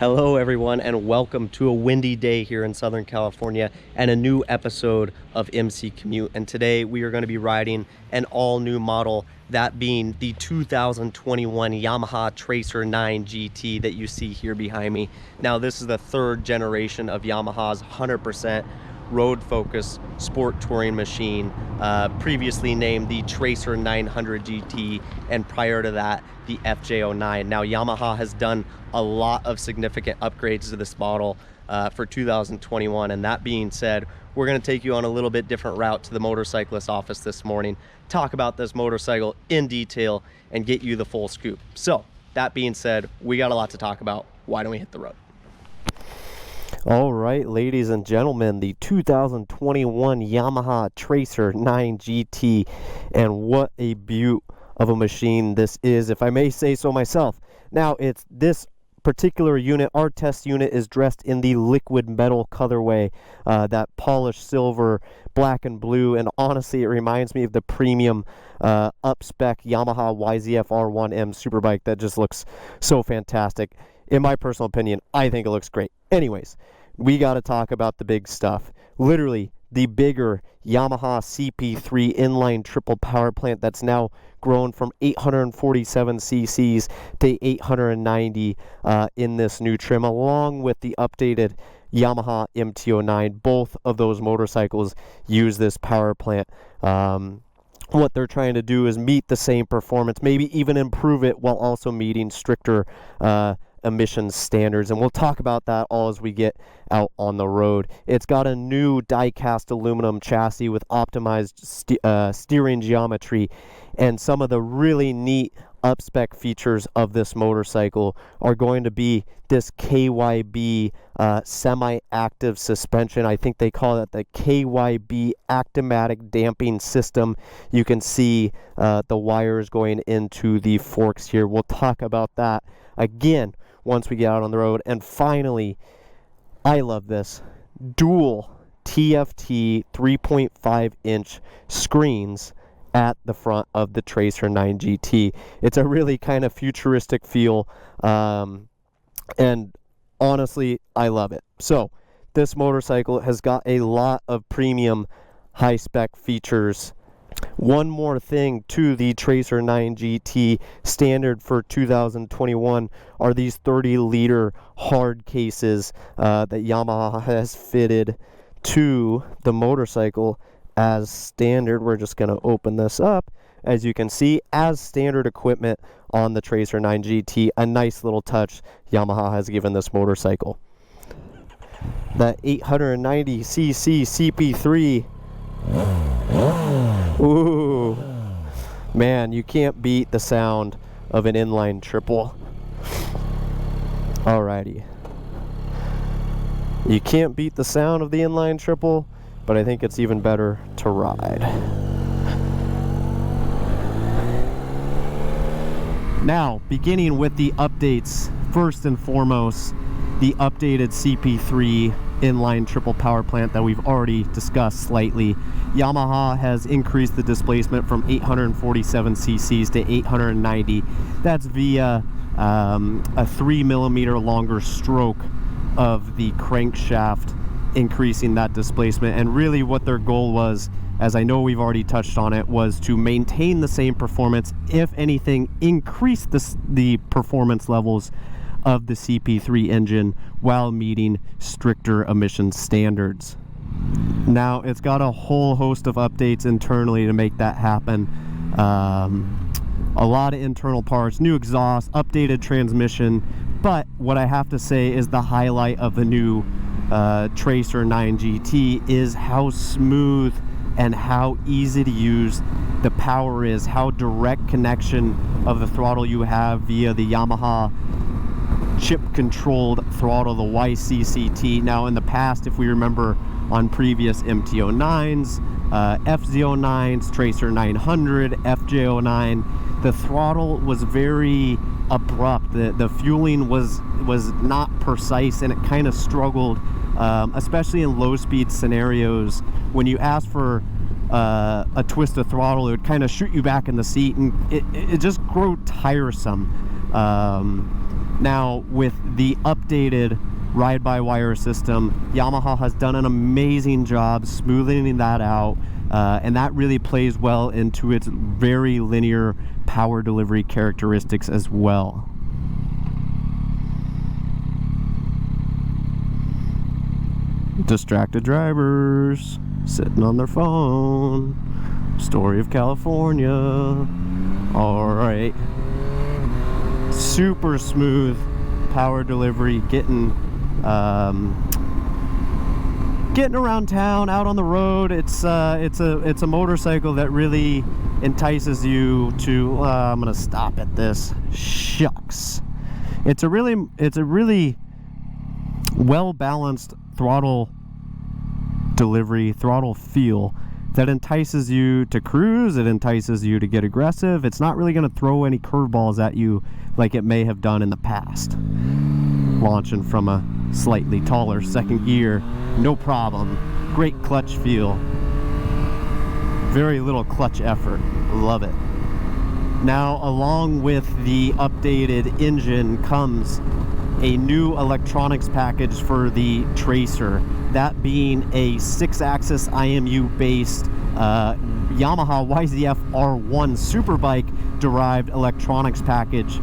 Hello everyone, and welcome to a windy day here in Southern California and a new episode of MC Commute. And today we are going to be riding an all-new model, that being the 2021 Yamaha Tracer 9 GT that you see here behind me. Now this is the third generation of Yamaha's 100% road-focused sport touring machine, previously named the Tracer 900 GT, and prior to that the FJ09. Now Yamaha has done a lot of significant upgrades to this model for 2021, and that being said, we're going to take you on a little bit different route to the motorcyclist office this morning, talk about this motorcycle in detail, and get you the full scoop. So that being said, we got a lot to talk about. Why don't we hit the road? All right, ladies and gentlemen, the 2021 Yamaha Tracer 9 GT, and what a beaut of a machine this is, if I may say so myself. Now, it's this particular unit, our test unit, is dressed in the liquid metal colorway, that polished silver, black and blue, and honestly it reminds me of the premium up-spec Yamaha YZF R1M superbike that just looks so fantastic. In my personal opinion, I think it looks great. Anyways, we got to talk about the big stuff. Literally, the bigger Yamaha CP3 inline triple power plant that's now grown from 847 cc's to 890 in this new trim, along with the updated Yamaha MT-09. Both of those motorcycles use this power plant. What they're trying to do is meet the same performance, maybe even improve it, while also meeting stricter emissions standards, and we'll talk about that all as we get out on the road. It's got a new die-cast aluminum chassis with optimized steering geometry, and some of the really neat up-spec features of this motorcycle are going to be this KYB semi-active suspension. I think they call it the KYB Actimatic Damping System. You can see the wires going into the forks here. We'll talk about that again once we get out on the road. And finally, I love this, dual TFT 3.5-inch screens at the front of the Tracer 9 GT. It's a really kind of futuristic feel, and honestly, I love it. So this motorcycle has got a lot of premium high-spec features. One more thing to the Tracer 9 GT, standard for 2021 are these 30-liter hard cases that Yamaha has fitted to the motorcycle as standard. We're just going to open this up. As you can see, as standard equipment on the Tracer 9 GT, a nice little touch Yamaha has given this motorcycle. That 890cc CP3. Ooh, man, you can't beat the sound of an inline triple. Alrighty. You can't beat the sound of the inline triple, but I think it's even better to ride. Now, beginning with the updates, first and foremost, the updated CP3 inline triple power plant that we've already discussed slightly. Yamaha has increased the displacement from 847 cc's to 890. That's via a 3mm longer stroke of the crankshaft, increasing that displacement. And really what their goal was, as I know we've already touched on it, was to maintain the same performance, if anything increase the performance levels of the CP3 engine while meeting stricter emissions standards. Now, it's got a whole host of updates internally to make that happen. A lot of internal parts, new exhaust, updated transmission, but what I have to say is the highlight of the new Tracer 9 GT is how smooth and how easy to use the power is, how direct connection of the throttle you have via the Yamaha chip controlled throttle, the YCCT. Now in the past, if we remember on previous MT-09s, FZ-09s, Tracer 900, FJ-09, the throttle was very abrupt. The fueling was not precise, and it kind of struggled, especially in low speed scenarios. When you ask for a twist of throttle, it would kind of shoot you back in the seat, and it just grew tiresome. Now, with the updated ride-by-wire system, Yamaha has done an amazing job smoothing that out, and that really plays well into its very linear power delivery characteristics as well. Distracted drivers sitting on their phone. Story of California. All right. Super smooth power delivery, getting around town, out on the road. It's a motorcycle that really entices you to. I'm gonna stop at this. Shucks. It's a really well balanced throttle delivery, throttle feel that entices you to cruise. It entices you to get aggressive. It's not really going to throw any curveballs at you like it may have done in the past. Launching from a slightly taller second gear, no problem. Great clutch feel. Very little clutch effort. Love it. Now, along with the updated engine comes a new electronics package for the Tracer, that being a 6-axis IMU-based Yamaha YZF R1 superbike derived electronics package.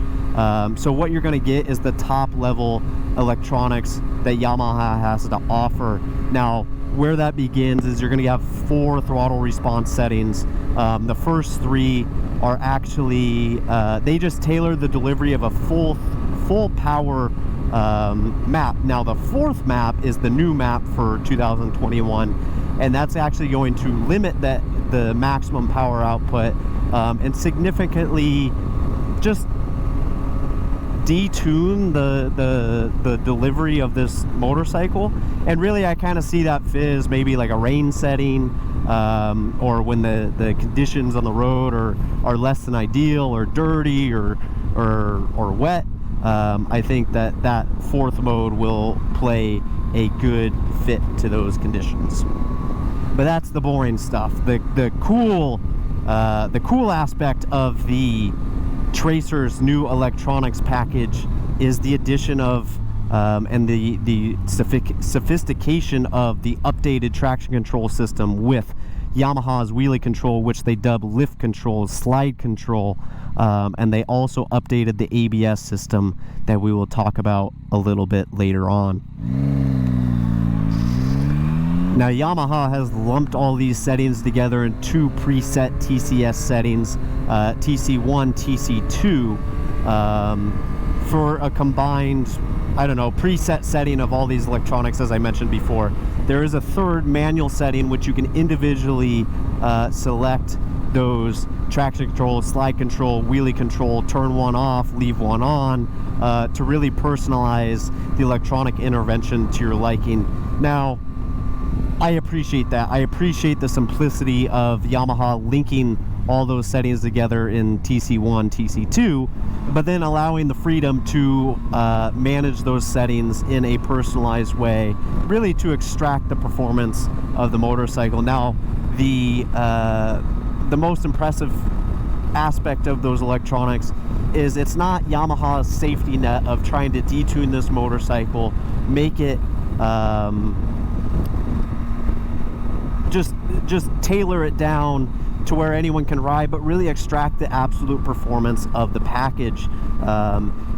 So what you're going to get is the top level electronics that Yamaha has to offer. Now, where that begins is you're going to have 4 throttle response settings. The first 3 are actually they just tailor the delivery of a full power map. Now the 4th map is the new map for 2021, and that's actually going to limit the maximum power output and significantly just detune the delivery of this motorcycle. And really I kind of see that fit as maybe like a rain setting, or when the conditions on the road are less than ideal, or dirty, or wet. I think that 4th mode will play a good fit to those conditions. But that's the boring stuff. The cool aspect of the Tracer's new electronics package is the addition of and the sophistication of the updated traction control system with Yamaha's wheelie control, which they dub lift control, slide control, and they also updated the ABS system that we will talk about a little bit later on. Now, Yamaha has lumped all these settings together in 2 preset TCS settings, TC1, TC2, for a combined, I don't know, preset setting of all these electronics, as I mentioned before. There is a 3rd manual setting which you can individually select those traction control, slide control, wheelie control, turn one off, leave one on, to really personalize the electronic intervention to your liking. Now, I appreciate that. I appreciate the simplicity of Yamaha linking all those settings together in TC1, TC2, but then allowing the freedom to manage those settings in a personalized way, really to extract the performance of the motorcycle. Now, the most impressive aspect of those electronics is it's not Yamaha's safety net of trying to detune this motorcycle, make it just tailor it down to where anyone can ride, but really extract the absolute performance of the package.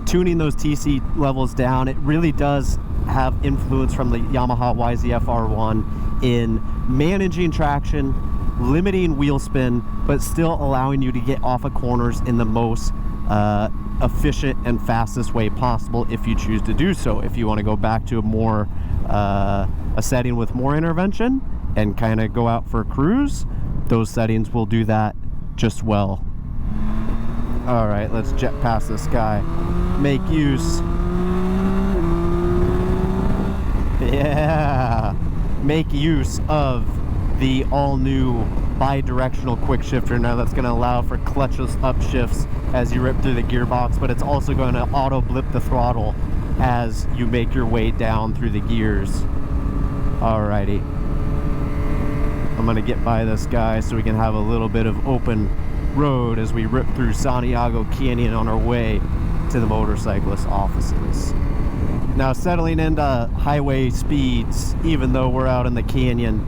Tuning those TC levels down, it really does have influence from the Yamaha YZF R1 in managing traction, limiting wheel spin, but still allowing you to get off of corners in the most efficient and fastest way possible if you choose to do so. If you want to go back to a setting with more intervention and kind of go out for a cruise, those settings will do that just well. All right, let's jet past this guy. Make use. Yeah. Make use of the all-new bi-directional quick shifter. Now that's going to allow for clutchless upshifts as you rip through the gearbox, but it's also going to auto blip the throttle as you make your way down through the gears. Alrighty. I'm going to get by this guy so we can have a little bit of open road as we rip through Santiago Canyon on our way to the motorcyclist offices. Now, settling into highway speeds, even though we're out in the canyon,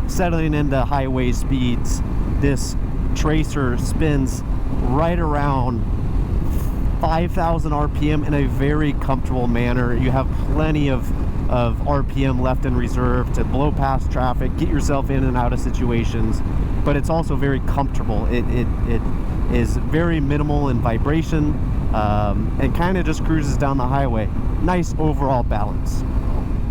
settling into highway speeds, this Tracer spins right around 5,000 RPM in a very comfortable manner. You have plenty of RPM left in reserve to blow past traffic, get yourself in and out of situations, but it's also very comfortable. It is very minimal in vibration, and kind of just cruises down the highway. Nice overall balance.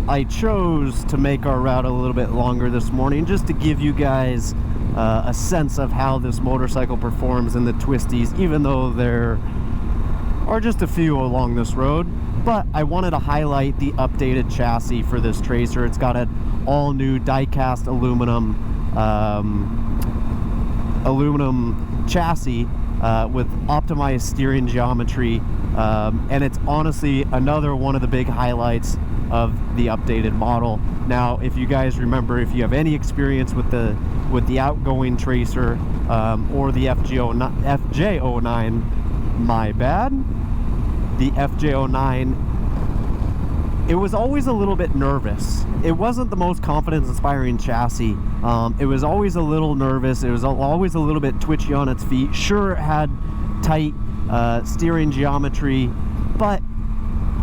I chose to make our route a little bit longer this morning just to give you guys a sense of how this motorcycle performs in the twisties, even though there are just a few along this road. But I wanted to highlight the updated chassis for this Tracer. It's got an all new die-cast aluminum chassis with optimized steering geometry, and it's honestly another one of the big highlights of the updated model. Now, if you guys remember, if you have any experience with the outgoing Tracer or the FJ09, my bad, the FJ09, it was always a little bit nervous. It wasn't the most confidence-inspiring chassis. It was always a little nervous. It was always a little bit twitchy on its feet. Sure, it had tight steering geometry, but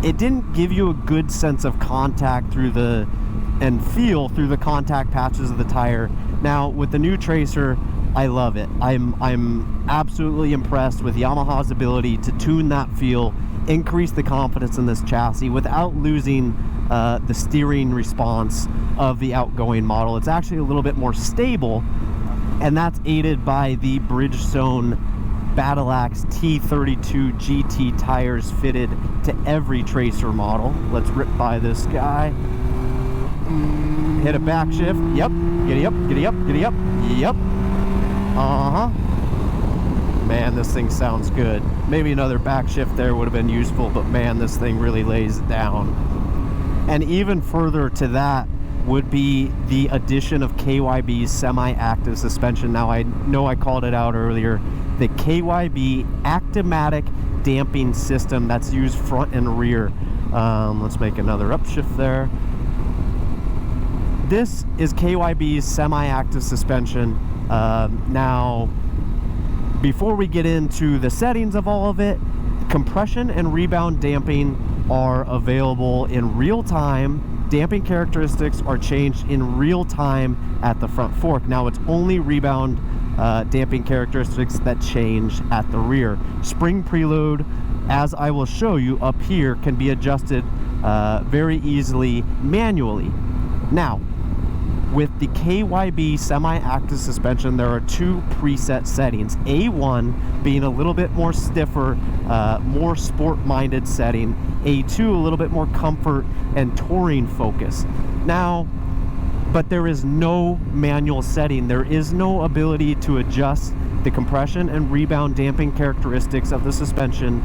it didn't give you a good sense of contact and feel through the contact patches of the tire. Now, with the new Tracer, I love it. I'm absolutely impressed with Yamaha's ability to tune that feel, increase the confidence in this chassis without losing the steering response of the outgoing model. It's actually a little bit more stable, and that's aided by the Bridgestone Battle Axe T32 GT tires fitted to every Tracer model. Let's rip by this guy. Hit a back shift. Yep. Giddy up, giddy up, giddy up. Yep. Man, this thing sounds good. Maybe another back shift there would have been useful, but man, this thing really lays it down. And even further to that would be the addition of KYB's semi-active suspension. Now, I know I called it out earlier. The KYB Actimatic damping system that's used front and rear. Let's make another upshift there. This is KYB's semi-active suspension. Now, before we get into the settings of all of it, compression and rebound damping are available in real time. Damping characteristics are changed in real time at the front fork. Now, it's only rebound damping characteristics that change at the rear. Spring preload, as I will show you up here, can be adjusted very easily manually. Now, with the KYB semi-active suspension, there are two preset settings. A1 being a little bit more stiffer, more sport-minded setting. A2 a little bit more comfort and touring focus. Now, but there is no manual setting. There is no ability to adjust the compression and rebound damping characteristics of the suspension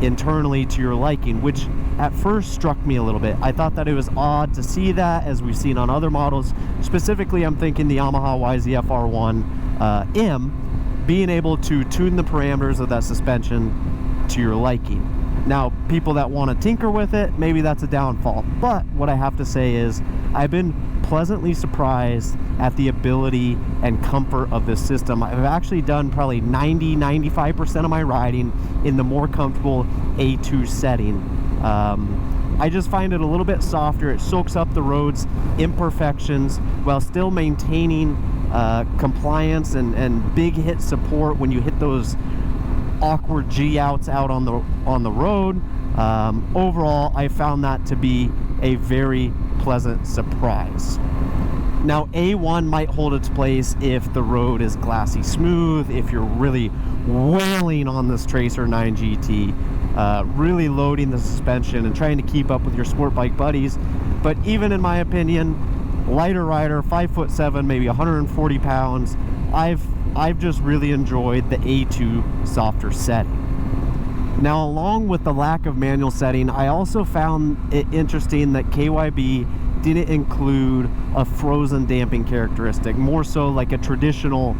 internally to your liking, which at first struck me a little bit. I thought that it was odd to see that, as we've seen on other models. Specifically, I'm thinking the Yamaha YZF R1 M, being able to tune the parameters of that suspension to your liking. Now, people that want to tinker with it, maybe that's a downfall. But what I have to say is, I've been pleasantly surprised at the ability and comfort of this system. I've actually done probably 90-95% of my riding in the more comfortable A2 setting. I just find it a little bit softer. It soaks up the road's imperfections while still maintaining compliance and big hit support when you hit those awkward G-outs out on the road. Overall, I found that to be a very pleasant surprise. Now, A1 might hold its place if the road is glassy smooth, if you're really wailing on this Tracer 9 GT, really loading the suspension and trying to keep up with your sport bike buddies. But even in my opinion, lighter rider, 5'7", maybe 140 pounds, I've just really enjoyed the A2 softer setting. Now, along with the lack of manual setting, I also found it interesting that KYB didn't include a frozen damping characteristic, more so like a traditional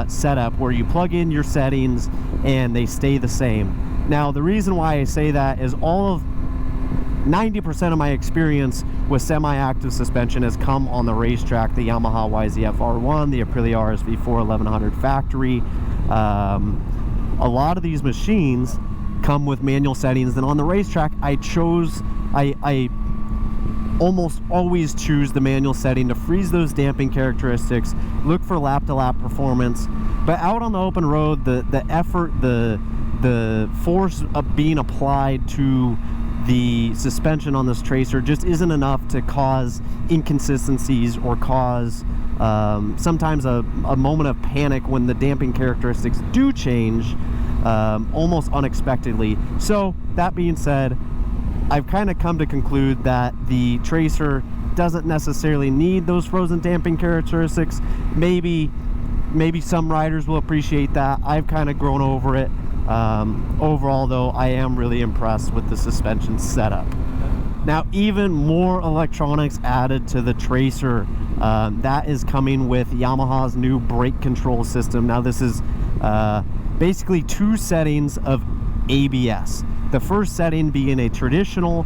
setup where you plug in your settings and they stay the same. Now, the reason why I say that is 90% of my experience with semi-active suspension has come on the racetrack, the Yamaha YZF R1, the Aprilia RSV4 1100 factory. A lot of these machines come with manual settings, and on the racetrack I almost always choose the manual setting to freeze those damping characteristics, look for lap-to-lap performance. But out on the open road, the effort, the force of being applied to the suspension on this Tracer just isn't enough to cause inconsistencies or cause sometimes a moment of panic when the damping characteristics do change almost unexpectedly. So that being said, I've kind of come to conclude that the Tracer doesn't necessarily need those frozen damping characteristics. Maybe some riders will appreciate that. I've kind of grown over it. Overall though, I am really impressed with the suspension setup. Now, even more electronics added to the Tracer. That is coming with Yamaha's new brake control system. Now, this is basically 2 settings of ABS. The first setting being a traditional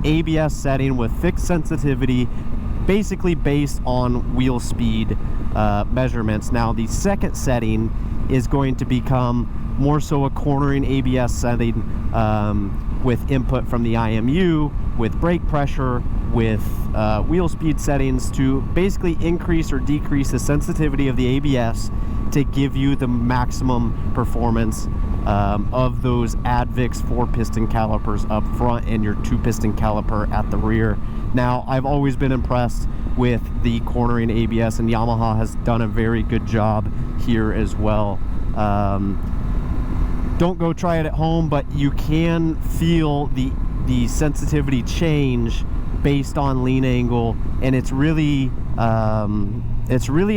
ABS setting with fixed sensitivity, basically based on wheel speed measurements. Now, the second setting is going to become more so a cornering ABS setting with input from the IMU, with brake pressure, with wheel speed settings to basically increase or decrease the sensitivity of the ABS to give you the maximum performance of those Advix 4-piston calipers up front and your 2-piston caliper at the rear. Now, I've always been impressed with the cornering ABS, and Yamaha has done a very good job here as well. Don't go try it at home, but you can feel the sensitivity change based on lean angle, and it's really a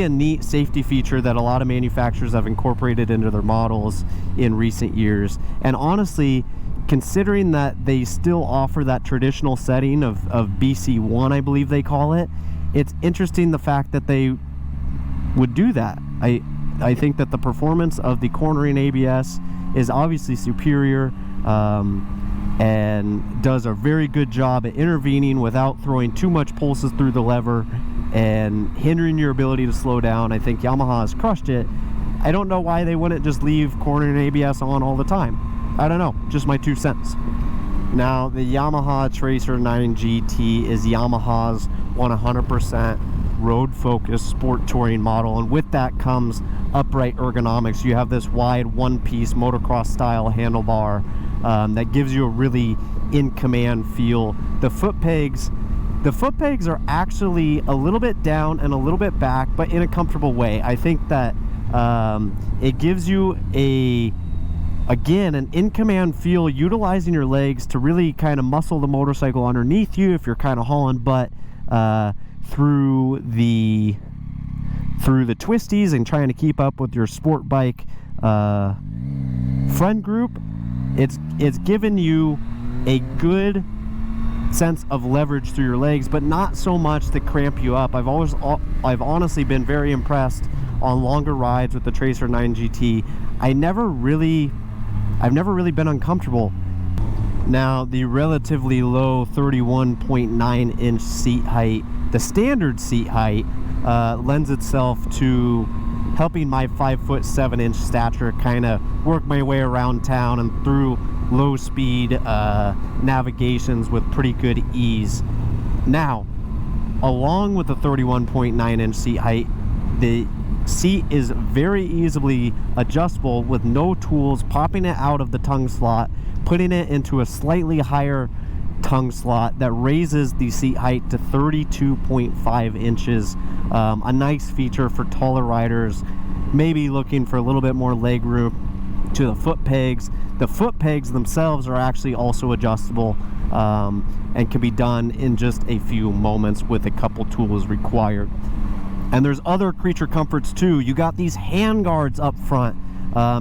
neat safety feature that a lot of manufacturers have incorporated into their models in recent years. And honestly, considering that they still offer that traditional setting of BC1, I believe they call it, it's interesting the fact that they would do that. I think that the performance of the cornering ABS is obviously superior, and does a very good job at intervening without throwing too much pulses through the lever and hindering your ability to slow down. I think Yamaha has crushed it. I don't know why they wouldn't just leave cornering ABS on all the time. I don't know, just my 2 cents. Now, the Yamaha Tracer 9 GT is Yamaha's 100% road-focused sport touring model, and with that comes upright ergonomics. You have this wide one-piece motocross style handlebar that gives you a really in-command feel. The foot pegs are actually a little bit down and a little bit back, but in a comfortable way. I think that it gives you again an in-command feel, utilizing your legs to really kind of muscle the motorcycle underneath you if you're kind of hauling butt through the twisties and trying to keep up with your sport bike friend group. It's given you a good sense of leverage through your legs, but not so much to cramp you up. I've honestly been very impressed on longer rides with the Tracer 9 GT. I've never really been uncomfortable. Now, the relatively low 31.9 inch seat height, the standard seat height, lends itself to helping my 5'7" stature kind of work my way around town and through low speed navigations with pretty good ease. Now, along with the 31.9 inch seat height, the seat is very easily adjustable with no tools, popping it out of the tongue slot, putting it into a slightly higher tongue slot that raises the seat height to 32.5 inches. A nice feature for taller riders, maybe looking for a little bit more leg room. To the foot pegs. The foot pegs themselves are actually also adjustable and can be done in just a few moments with a couple tools required. And there's other creature comforts too. You got these hand guards up front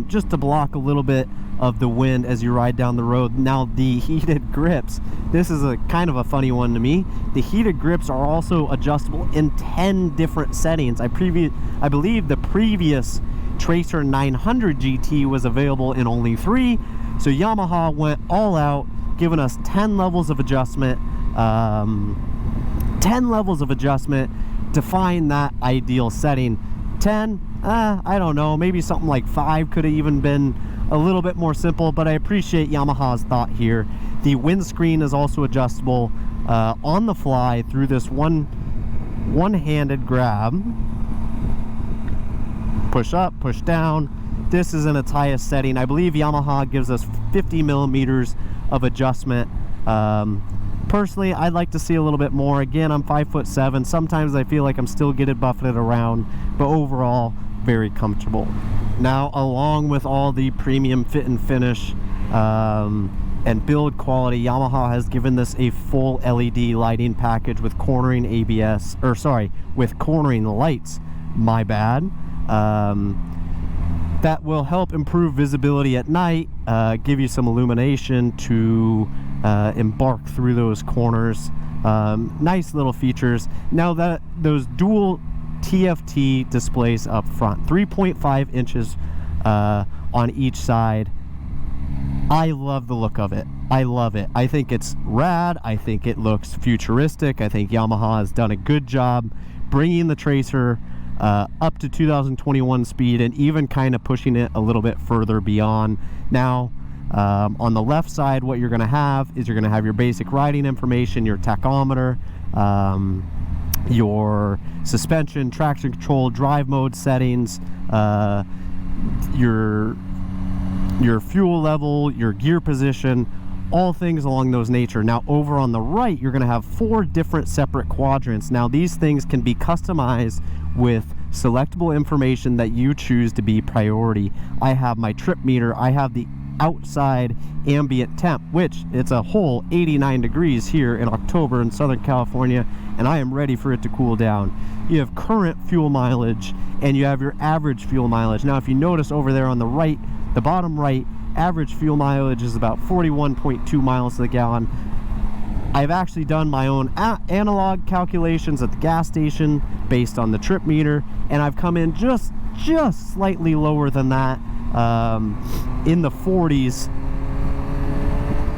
just to block a little bit of the wind as you ride down the road. Now, the heated grips, this is a kind of a funny one to me. The heated grips are also adjustable in 10 different settings. I believe the previous Tracer 900 GT was available in only 3. So Yamaha went all out, giving us 10 levels of adjustment. 10 levels of adjustment to find that ideal setting. 10, I don't know, maybe something like 5 could have even been a little bit more simple, but I appreciate Yamaha's thought here. The windscreen is also adjustable on the fly through this one-handed grab. Push up, push down. This is in its highest setting. I believe Yamaha gives us 50 millimeters of adjustment. Personally, I'd like to see a little bit more. Again, I'm 5'7". Sometimes I feel like I'm still getting buffeted around, but overall, very comfortable. Now, along with all the premium fit and finish and build quality, Yamaha has given this a full LED lighting package with cornering ABS, or sorry, with cornering lights, my bad. That will help improve visibility at night, give you some illumination to embark through those corners. Nice little features. Now that those dual TFT displays up front, 3.5 inches on each side. I love the look of it. I love it. I think it's rad. I think it looks futuristic. I think Yamaha has done a good job bringing the Tracer up to 2021 speed and even kind of pushing it a little bit further beyond. Now, on the left side, what you're going to have is you're going to have your basic riding information, your tachometer, your suspension, traction control, drive mode settings, your fuel level, your gear position, all things along those nature. Now, over on the right, you're going to have 4 different separate quadrants. Now, these things can be customized with selectable information that you choose to be priority. I have my trip meter. I have the outside ambient temp, which it's a whole 89 degrees here in October in Southern California, and I am ready for it to cool down. You have current fuel mileage and you have your average fuel mileage. Now, if you notice over there on the right, the bottom right, average fuel mileage is about 41.2 miles to the gallon. I've actually done my own analog calculations at the gas station based on the trip meter, and I've come in just slightly lower than that, in the 40s.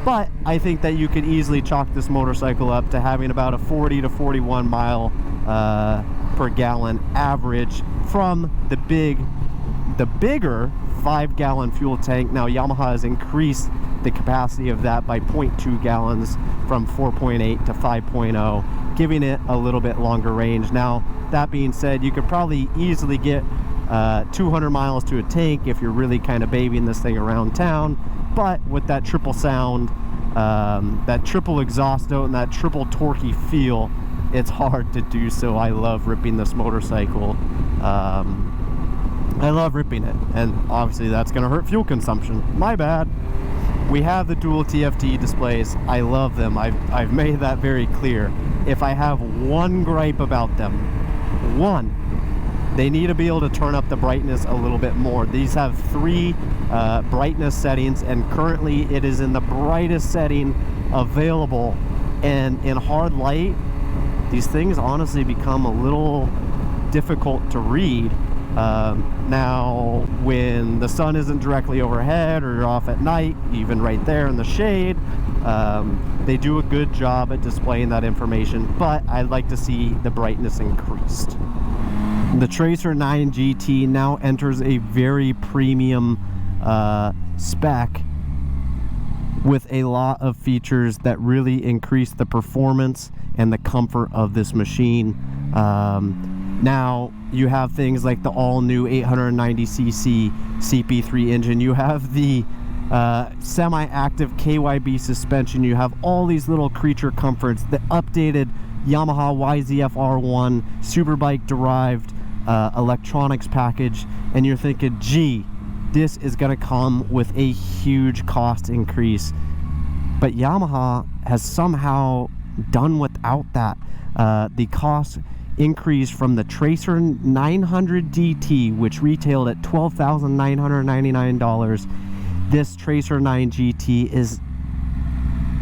But I think that you could easily chalk this motorcycle up to having about a 40 to 41 mile per gallon average from the bigger 5-gallon fuel tank. Now, Yamaha has increased the capacity of that by 0.2 gallons from 4.8 to 5.0, giving it a little bit longer range. Now, that being said, you could probably easily get 200 miles to a tank if you're really kind of babying this thing around town. But with that triple sound, that triple exhaust note, and that triple torquey feel, it's hard to do so. I love ripping this motorcycle. I love ripping it, and obviously that's going to hurt fuel consumption. My bad. We have the dual TFT displays. I love them. I've made that very clear. If I have one gripe about them, they need to be able to turn up the brightness a little bit more. These have 3 brightness settings, and currently it is in the brightest setting available. And in hard light, these things honestly become a little difficult to read. Now, when the sun isn't directly overhead or you're off at night, even right there in the shade, they do a good job at displaying that information, but I'd like to see the brightness increased. The Tracer 9 GT now enters a very premium spec with a lot of features that really increase the performance and the comfort of this machine. Now, you have things like the all-new 890cc CP3 engine. You have the semi-active KYB suspension. You have all these little creature comforts. The updated Yamaha YZF-R1 superbike derived electronics package. And you're thinking, gee, this is going to come with a huge cost increase. But Yamaha has somehow done without that. The cost increase from the Tracer 900 GT, which retailed at $12,999. This Tracer 9 GT is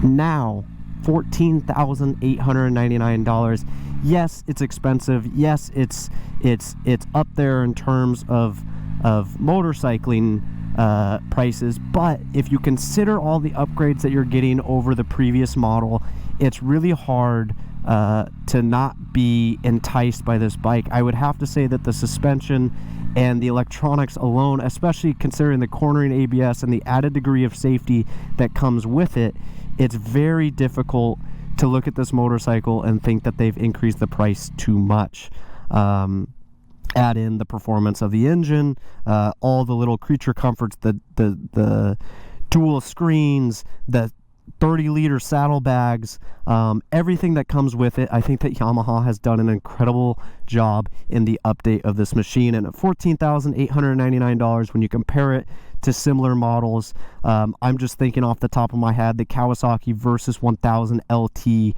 now $14,899. Yes, it's expensive. Yes, it's up there in terms of motorcycling prices. But if you consider all the upgrades that you're getting over the previous model, it's really hard to not be enticed by this bike. I would have to say that the suspension and the electronics alone, especially considering the cornering ABS and the added degree of safety that comes with it, it's very difficult to look at this motorcycle and think that they've increased the price too much. Add in the performance of the engine, all the little creature comforts, the dual screens, the 30-liter saddlebags, everything that comes with it. I think that Yamaha has done an incredible job in the update of this machine. And at $14,899, when you compare it to similar models, I'm just thinking off the top of my head, the Kawasaki Versys 1000 LT,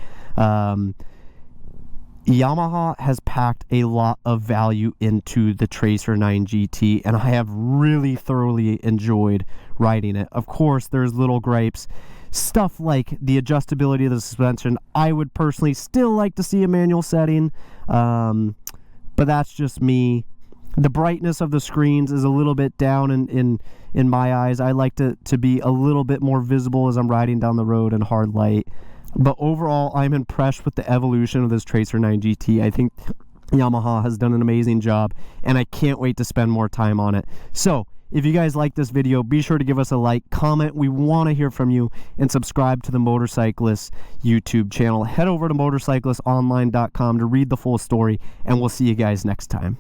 Yamaha has packed a lot of value into the Tracer 9 GT, and I have really thoroughly enjoyed riding it. Of course, there's little gripes. Stuff like the adjustability of the suspension. I would personally still like to see a manual setting, but that's just me. The brightness of the screens is a little bit down in my eyes. I like to be a little bit more visible as I'm riding down the road in hard light. But overall, I'm impressed with the evolution of this Tracer 9 GT. I think Yamaha has done an amazing job, and I can't wait to spend more time on it. So, if you guys like this video, be sure to give us a like, comment. We want to hear from you, and subscribe to the Motorcyclist YouTube channel. Head over to motorcyclistonline.com to read the full story, and we'll see you guys next time.